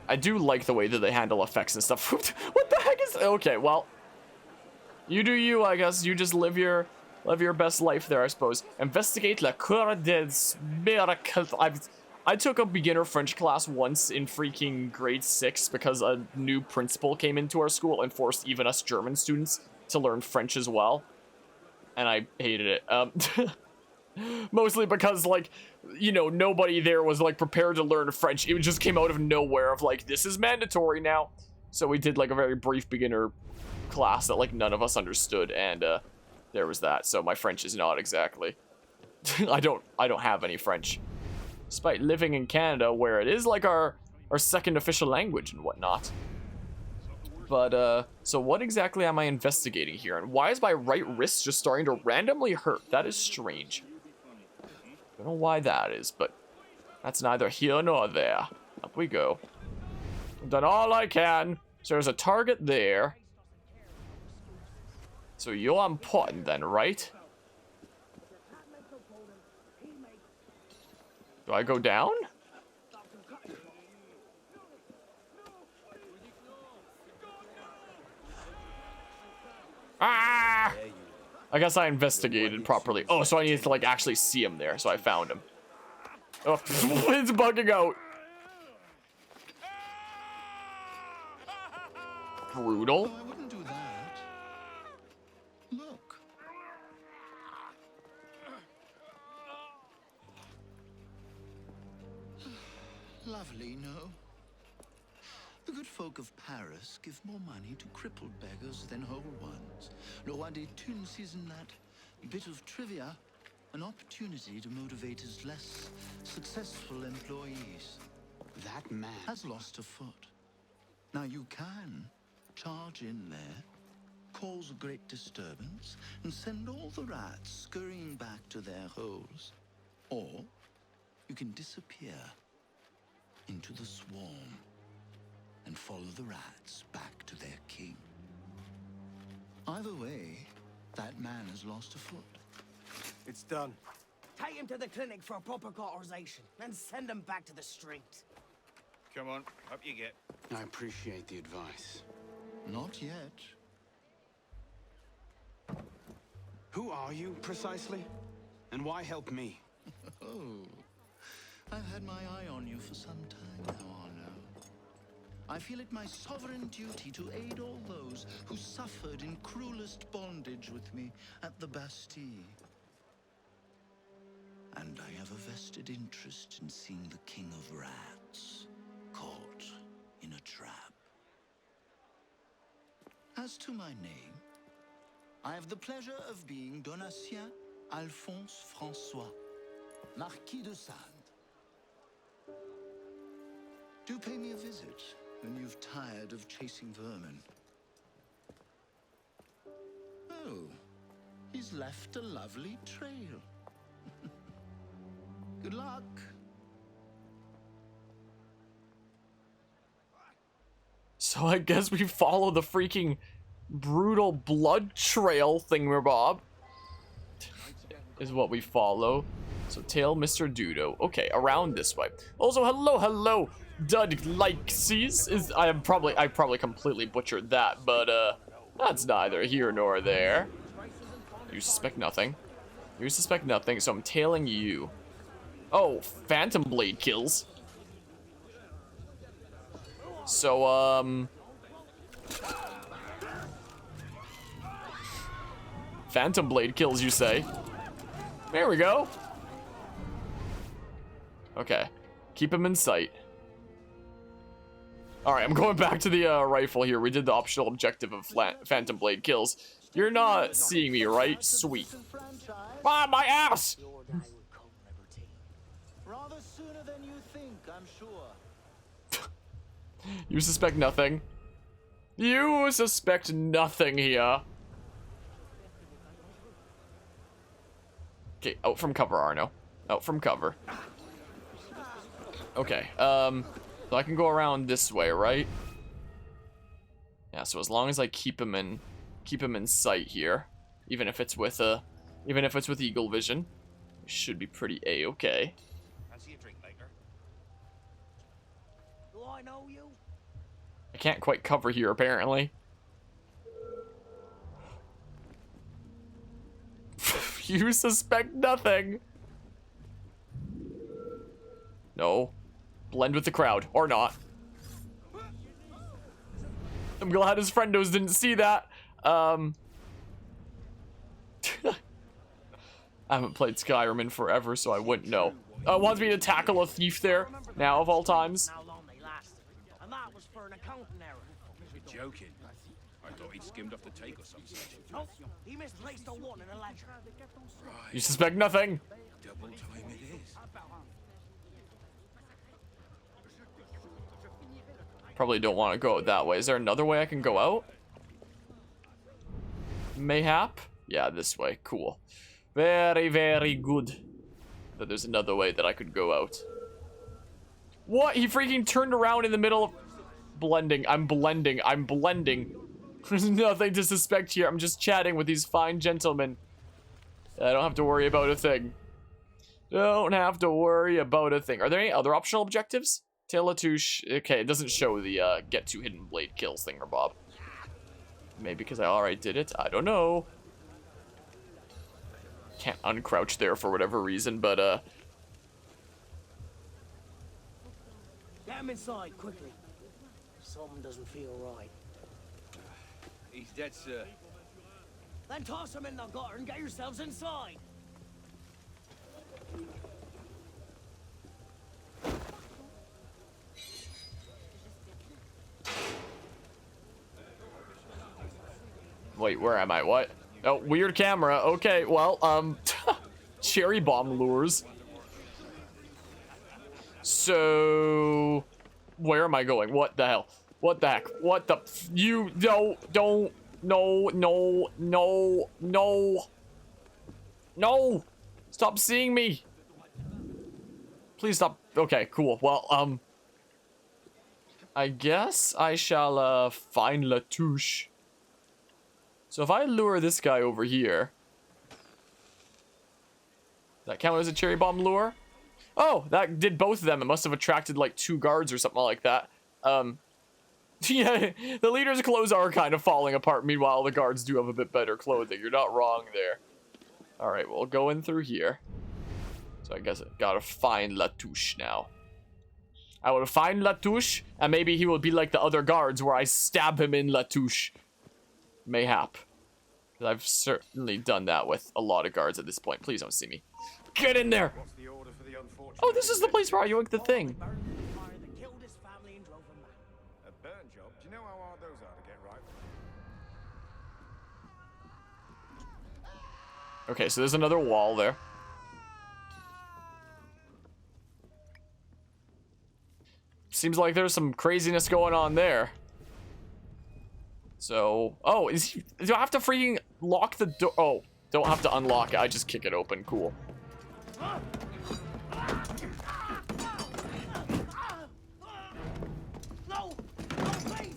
I do like the way that they handle effects and stuff. What the heck is... Okay, well. You do you, I guess. You just live your best life there, I suppose. Investigate la cour des miracles. I took a beginner French class once in freaking grade 6 because a new principal came into our school and forced even us German students to learn French as well. And I hated it. Mostly because, like, you know, nobody there was, like, prepared to learn French. It just came out of nowhere of, like, this is mandatory now. So we did, like, a very brief beginner class that, like, none of us understood. And, there was that. So my French is not exactly... I don't have any French. Despite living in Canada, where it is, like, our second official language and whatnot. But, so what exactly am I investigating here? And why is my right wrist just starting to randomly hurt? That is strange. I don't know why that is, but that's neither here nor there. Up we go. I've done all I can. So there's a target there. So you're important then, right? Do I go down? Ah! I guess I investigated properly. Oh, so I needed to, like, actually see him there. So I found him. Oh, it's bugging out. Brutal. I wouldn't do that. Look. Lovely, no? The good folk of Paris give more money to crippled beggars than whole ones. Le Roi des Thunes isn't that bit of trivia an opportunity to motivate his less successful employees. That man Has lost a foot. Now you can charge in there, cause a great disturbance, and send all the rats scurrying back to their holes. Or you can disappear into the swarm and follow the rats back to their king. Either way, that man has lost a foot. It's done. Take him to the clinic for a proper cauterization, then send him back to the street. Come on, up you get. I appreciate the advice. Not yet. Who are you, precisely? And why help me? Oh, I've had my eye on you for some time now, Arno. I feel it my sovereign duty to aid all those who suffered in cruelest bondage with me at the Bastille. And I have a vested interest in seeing the King of Rats caught in a trap. As to my name, I have the pleasure of being Donatien Alphonse François, Marquis de Sade. Do pay me a visit when you've tired of chasing vermin. Oh, he's left a lovely trail. Good luck. So I guess we follow the freaking brutal blood trail thingamabob. Is what we follow. So tail Mr. Dudo. Okay, around this way. Also, hello, Dudlikeses. I probably completely butchered that, but that's neither here nor there. You suspect nothing. You suspect nothing, so I'm tailing you. Oh, Phantom Blade kills. So, Phantom Blade kills, you say? There we go. Okay. Keep him in sight. Alright, I'm going back to the rifle here. We did the optional objective of Phantom Blade kills. You're not seeing me, right? Sweet. Ah, my ass! Rather sooner than you think, I'm sure. You suspect nothing. You suspect nothing here. Okay, out from cover, Arno. Out from cover. Okay, so I can go around this way, right? Yeah, so as long as I keep him in sight here, even if it's with eagle vision, it should be pretty a-okay. Fancy a drink later? Do I know you? I can't quite cover here, apparently. You suspect nothing. No. Blend with the crowd. Or not. I'm glad his friendos didn't see that. I haven't played Skyrim in forever, so I wouldn't know. Wants me to tackle a thief there, now of all times. How long they lasted. And that was for an accounting error. You're joking. I thought he'd skimmed off the take or something. Oh, he misplaced a 1 in a ledger. You suspect nothing. Double time it is. Probably don't want to go that way. Is there another way I can go out? Mayhap? Yeah, this way. Cool. Very, very good. But there's another way that I could go out. What? He freaking turned around in the middle of... Blending. I'm blending. I'm blending. There's nothing to suspect here. I'm just chatting with these fine gentlemen. I don't have to worry about a thing. Don't have to worry about a thing. Are there any other optional objectives? Telatouche. Okay, it doesn't show the get 2 hidden blade kills thing or Bob. Maybe because I already did it. I don't know. Can't uncrouch there for whatever reason, but Get him inside, quickly. Something doesn't feel right. He's dead, sir. Then toss him in the gutter and get yourselves inside. wait, where am I? What? Oh, weird camera. Okay, well, cherry bomb lures. So, where am I going? What the hell? What the heck? What the? You don't. No. No. Stop seeing me. Please stop. Okay, cool. Well, I guess I shall find Latouche. So if I lure this guy over here, does that count as a cherry bomb lure? Oh, that did both of them. It must have attracted like 2 guards or something like that. Yeah, the leader's clothes are kind of falling apart. Meanwhile, the guards do have a bit better clothing. You're not wrong there. All right, we'll go in through here. So I guess I gotta find Latouche now. I will find Latouche, and maybe he will be like the other guards where I stab him in Latouche. Mayhap. I've certainly done that with a lot of guards at this point. Please don't see me. Get in there! What's the order for the unfortunate? Oh, this is the place where I yoinked the thing. Burned the fire that killed his family and drove him mad. A burn job? Do you know how hard those are to get right? Okay, so there's another wall there. Seems like there's some craziness going on there. So, oh, do I have to freaking lock the door? Oh, don't have to unlock it. I just kick it open. Cool. No, please.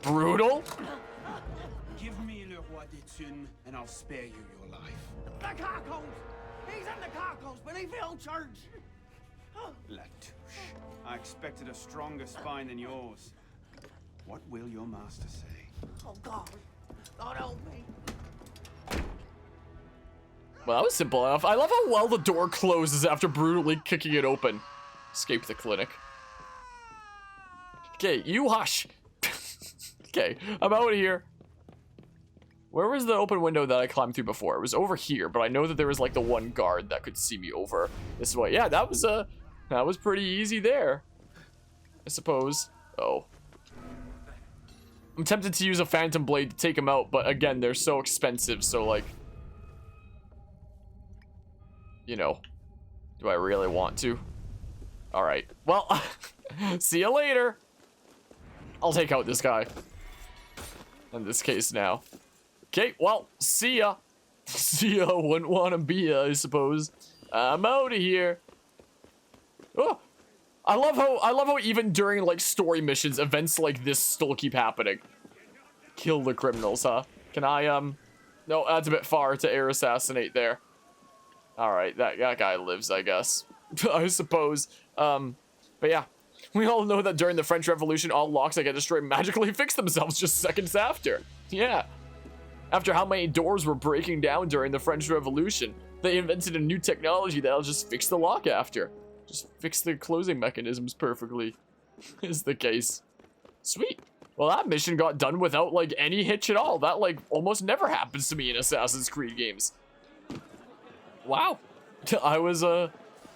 Brutal? Give me Le Roi des Thunes, and I'll spare you your life. The carcons. He's in the carcons beneath the old church. Latouche, I expected a stronger spine than yours. What will your master say? Oh, God. God help me. Well, that was simple enough. I love how well the door closes after brutally kicking it open. Escape the clinic. Okay, you hush. Okay, I'm out of here. Where was the open window that I climbed through before? It was over here, but I know that there was like the one guard that could see me over this way. Yeah, that was pretty easy there, I suppose. Oh. I'm tempted to use a phantom blade to take him out, but again, they're so expensive, so like, you know, do I really want to? All right, well, see you later. I'll take out this guy. In this case now. Okay, well, see ya. See ya, wouldn't want to be ya, I suppose. I'm out of here. Oh, I love how even during like story missions, events like this still keep happening. Kill the criminals, huh? Can I no, that's a bit far to air assassinate there. All right, that guy lives, I guess. I suppose. But yeah, we all know that during the French Revolution, all locks that get destroyed magically fix themselves just seconds after. Yeah. After how many doors were breaking down during the French Revolution, they invented a new technology that'll just fix the lock after. Just fix the closing mechanisms perfectly, is the case. Sweet. Well, that mission got done without, like, any hitch at all. That, like, almost never happens to me in Assassin's Creed games. Wow. I was,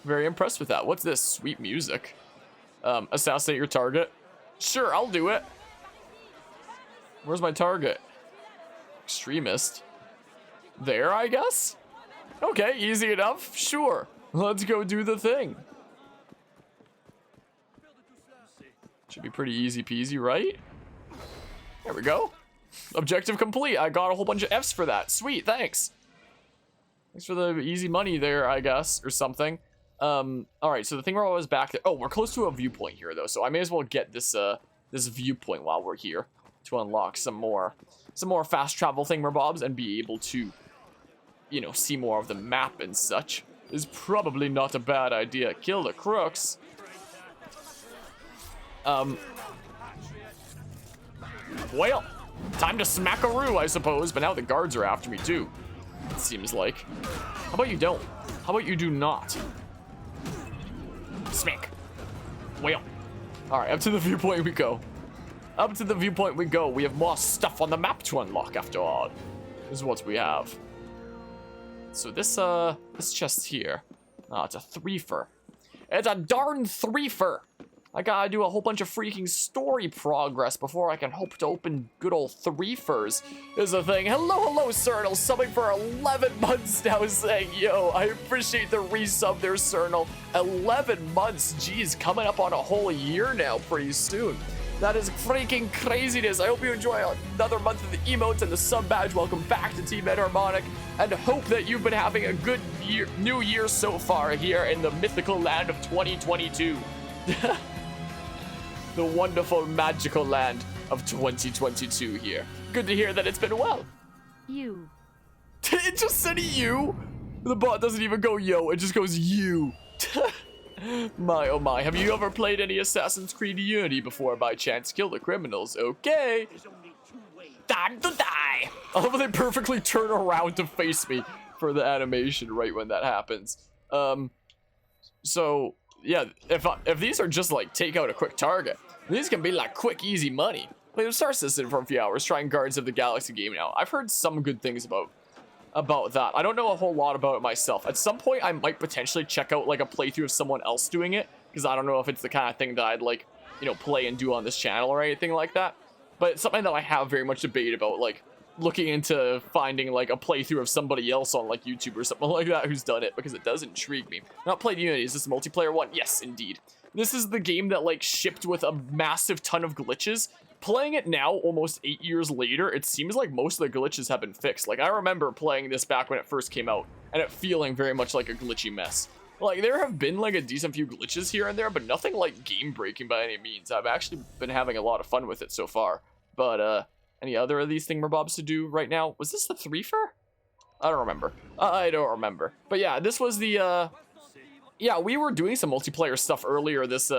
very impressed with that. What's this? Sweet music. Assassinate your target. Sure, I'll do it. Where's my target? Extremist. There, I guess? Okay, easy enough. Sure. Let's go do the thing. Should be pretty easy peasy, right? There we go. Objective complete. I got a whole bunch of Fs for that. Sweet, thanks. Thanks for the easy money there, I guess, or something. Alright, so the thing we're always back there. Oh, we're close to a viewpoint here, though, so I may as well get this, this viewpoint while we're here to unlock some more fast travel thingamabobs and be able to, you know, see more of the map and such. Is probably not a bad idea. Kill the crooks. Well, time to smackaroo, I suppose, but now the guards are after me, too. It seems like. How about you don't? How about you do not? Smack. Well. Alright, up to the viewpoint we go. Up to the viewpoint we go. We have more stuff on the map to unlock, after all. This is what we have. So this chest here. Oh, it's a threefer. It's a darn threefer. I gotta do a whole bunch of freaking story progress before I can hope to open good old threefers. Is the thing. Hello, Cernal, subbing for 11 months now, saying, yo, I appreciate the resub there, Cernal. 11 months, geez, coming up on a whole year now pretty soon. That is freaking craziness. I hope you enjoy another month of the emotes and the sub badge. Welcome back to Team Enharmonic, and hope that you've been having a good new year so far here in the mythical land of 2022. The wonderful, magical land of 2022 here. Good to hear that it's been well. You. It just said you. The bot doesn't even go yo, it just goes you. My oh my, have you ever played any Assassin's Creed Unity before by chance? Kill the criminals, okay. Time to die. I love how they perfectly turn around to face me for the animation right when that happens. So, yeah, if these are just like take out a quick target, these can be like quick, easy money. Play the Star Citizen for a few hours, trying Guardians of the Galaxy game now. I've heard some good things about that. I don't know a whole lot about it myself. At some point, I might potentially check out like a playthrough of someone else doing it, because I don't know if it's the kind of thing that I'd like, you know, play and do on this channel or anything like that. But it's something that I have very much debate about, like looking into finding like a playthrough of somebody else on like YouTube or something like that who's done it, because it does intrigue me. Not played Unity. Is this a multiplayer one? Yes, indeed. This is the game that like shipped with a massive ton of glitches. Playing it now, almost 8 years later, it seems like most of the glitches have been fixed. Like, I remember playing this back when it first came out, and it feeling very much like a glitchy mess. Like, there have been, like, a decent few glitches here and there, but nothing, like, game-breaking by any means. I've actually been having a lot of fun with it so far. But, any other of these thingamabobs to do right now? Was this the threefer? I don't remember. I don't remember. But yeah, this was the, yeah, we were doing some multiplayer stuff earlier this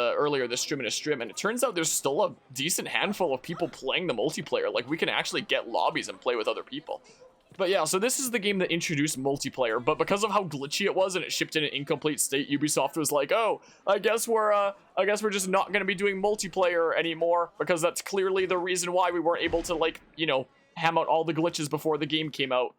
stream and it turns out there's still a decent handful of people playing the multiplayer. Like, we can actually get lobbies and play with other people. But yeah, so this is the game that introduced multiplayer, but because of how glitchy it was and it shipped in an incomplete state, Ubisoft was like, oh, I guess we're just not going to be doing multiplayer anymore, because that's clearly the reason why we weren't able to, like, you know, ham out all the glitches before the game came out.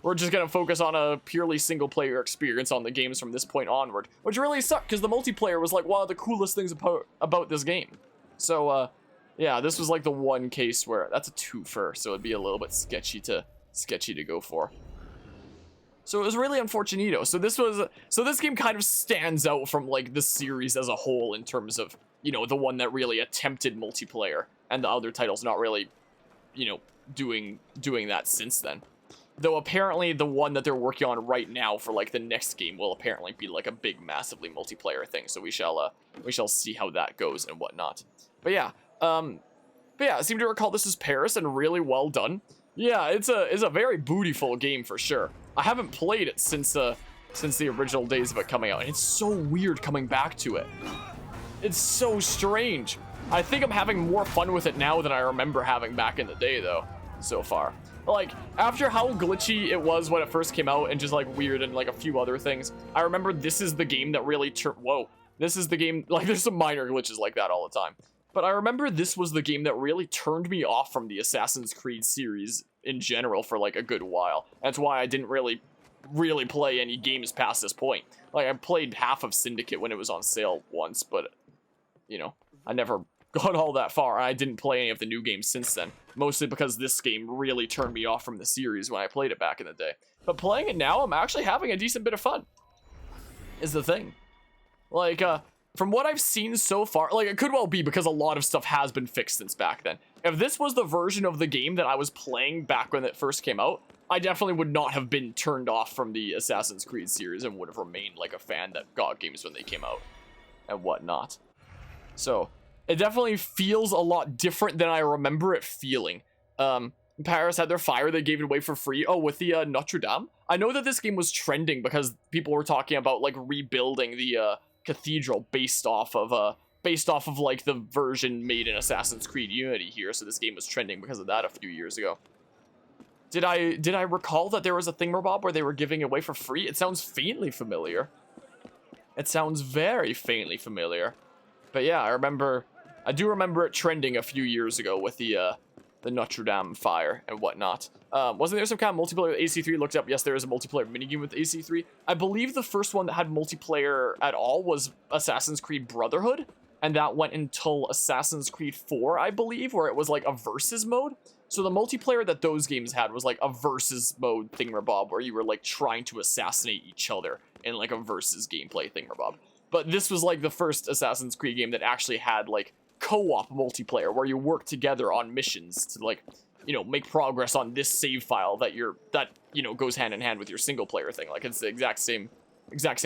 We're just going to focus on a purely single-player experience on the games from this point onward. Which really sucked, because the multiplayer was, like, one of the coolest things about this game. So, yeah, this was, like, the one case where... That's a twofer, so it'd be a little bit sketchy to go for. So it was really unfortunate. So this game kind of stands out from, like, the series as a whole in terms of, you know, the one that really attempted multiplayer. And the other titles not really, you know, doing that since then. Though apparently the one that they're working on right now for like the next game will apparently be like a big, massively multiplayer thing. So we shall see how that goes and whatnot. But yeah, I seem to recall this is Paris and really well done. Yeah, it's a very bootyful game for sure. I haven't played it since the original days of it coming out, and it's so weird coming back to it. It's so strange. I think I'm having more fun with it now than I remember having back in the day, though, so far. Like, after how glitchy it was when it first came out and just, like, weird and, like, a few other things, I remember this is the game that really whoa. This is the game, like, there's some minor glitches like that all the time. But I remember this was the game that really turned me off from the Assassin's Creed series in general for, like, a good while. That's why I didn't really play any games past this point. Like, I played half of Syndicate when it was on sale once, but, you know, I never got all that far, and I didn't play any of the new games since then. Mostly because this game really turned me off from the series when I played it back in the day. But playing it now, I'm actually having a decent bit of fun, is the thing. Like, from what I've seen so far, like, it could well be because a lot of stuff has been fixed since back then. If this was the version of the game that I was playing back when it first came out, I definitely would not have been turned off from the Assassin's Creed series and would have remained, like, a fan that got games when they came out and whatnot. So, it definitely feels a lot different than I remember it feeling. Paris had their fire, they gave it away for free. Oh, with the Notre Dame? I know that this game was trending because people were talking about, like, rebuilding the cathedral based off of like the version made in Assassin's Creed Unity here. So this game was trending because of that a few years ago. Did I recall that there was a thingamabob where they were giving it away for free? It sounds faintly familiar. It sounds very faintly familiar. But yeah, I do remember it trending a few years ago with the Notre Dame fire and whatnot. Wasn't there some kind of multiplayer with AC3? Looked up, yes, there is a multiplayer minigame with AC3. I believe the first one that had multiplayer at all was Assassin's Creed Brotherhood, and that went until Assassin's Creed 4, I believe, where it was like a versus mode. So the multiplayer that those games had was like a versus mode thingamabob, where you were like trying to assassinate each other in like a versus gameplay thingamabob. But this was like the first Assassin's Creed game that actually had like co-op multiplayer, where you work together on missions to, like, you know, make progress on this save file that goes hand in hand with your single player thing. Like, it's the exact same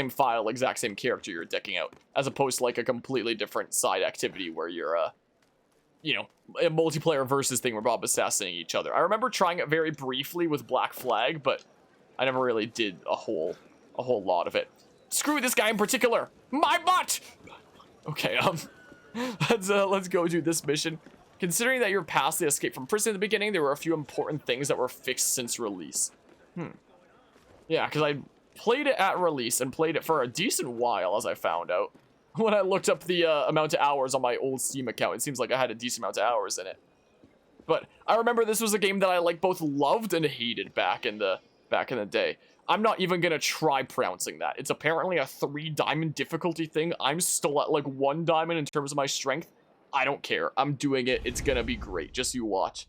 file, exact same character you're decking out, as opposed to like a completely different side activity where you're you know, a multiplayer versus thing where Bob assassinating each other. I remember trying it very briefly with Black Flag, but I never really did a whole lot of it. Screw this guy in particular. My butt. Okay, let's go do this mission. Considering that you're past the escape from prison at the beginning, there were a few important things that were fixed since release. Yeah, because I played it at release and played it for a decent while, as I found out. When I looked up the amount of hours on my old Steam account, it seems like I had a decent amount of hours in it. But I remember this was a game that I like both loved and hated back in the day. I'm not even gonna try pronouncing that. It's apparently a 3-diamond difficulty thing. I'm still at like 1 diamond in terms of my strength. I don't care. I'm doing it. It's gonna be great. Just you watch.